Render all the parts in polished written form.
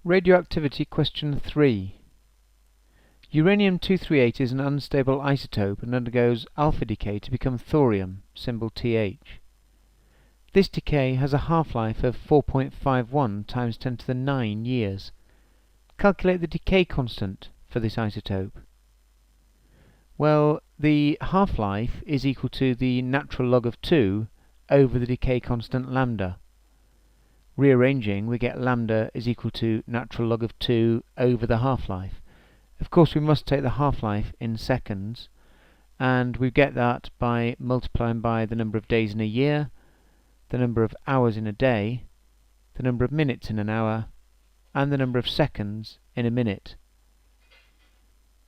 Radioactivity question 3. Uranium-238 is an unstable isotope and undergoes alpha decay to become thorium, symbol Th. This decay has a half-life of 4.51 times 10 to the 9 years. Calculate the decay constant for this isotope. Well, the half-life is equal to the natural log of 2 over the decay constant lambda. Rearranging, we get lambda is equal to natural log of 2 over the half-life. Of course, we must take the half-life in seconds, and we get that by multiplying by the number of days in a year, the number of hours in a day, the number of minutes in an hour, and the number of seconds in a minute.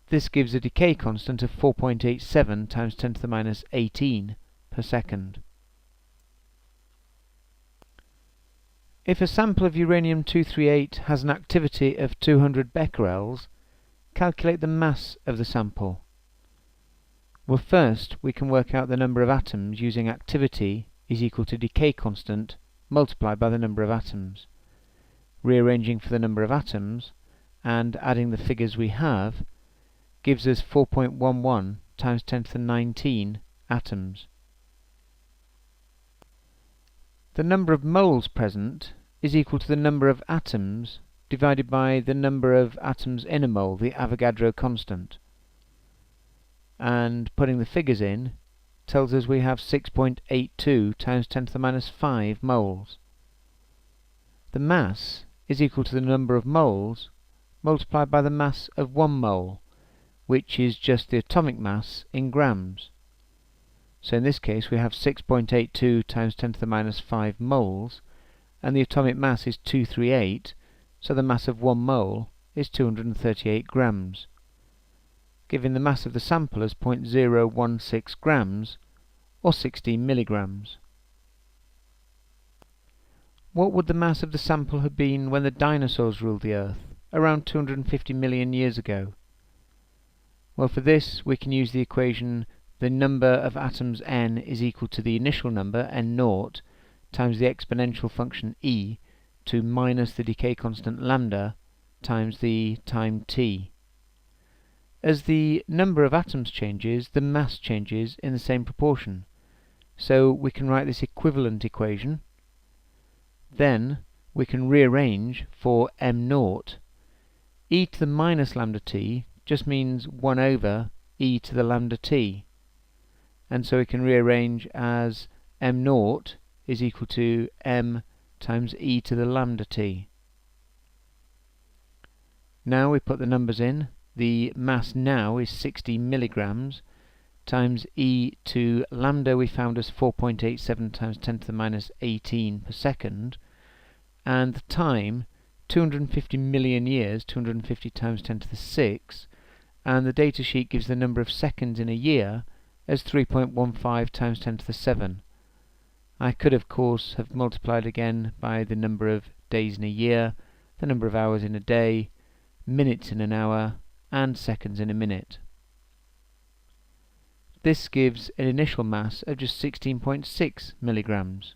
This gives a decay constant of 4.87 times 10 to the minus 18 per second. If a sample of uranium-238 has an activity of 200 becquerels, calculate the mass of the sample. Well, first we can work out the number of atoms using activity is equal to decay constant multiplied by the number of atoms. Rearranging for the number of atoms and adding the figures we have gives us 4.11 times 10 to the 19 atoms. The number of moles present is equal to the number of atoms divided by the number of atoms in a mole, the Avogadro constant. And putting the figures in tells us we have 6.82 times 10 to the minus 5 moles. The mass is equal to the number of moles multiplied by the mass of 1 mole, which is just the atomic mass in grams. So in this case we have 6.82 times 10 to the minus 5 moles, and the atomic mass is 238, so the mass of 1 mole is 238 grams, giving the mass of the sample as 0.016 grams, or 16 milligrams. What would the mass of the sample have been when the dinosaurs ruled the Earth, around 250 million years ago? Well, for this we can use the equation the number of atoms n is equal to the initial number, n0, times the exponential function e to minus the decay constant lambda times the time t. As the number of atoms changes, the mass changes in the same proportion. So we can write this equivalent equation. Then we can rearrange for m0. E to the minus lambda t just means 1 over e to the lambda t. And so we can rearrange as m0 is equal to m times e to the lambda t. Now we put the numbers in. The mass now is 60 milligrams times e to lambda we found as 4.87 times 10 to the minus 18 per second, and the time 250 million years, 250 times 10 to the 6, and the data sheet gives the number of seconds in a year as 3.15 times 10 to the 7. I could of course have multiplied again by the number of days in a year, the number of hours in a day, minutes in an hour, and seconds in a minute. This gives an initial mass of just 16.6 milligrams.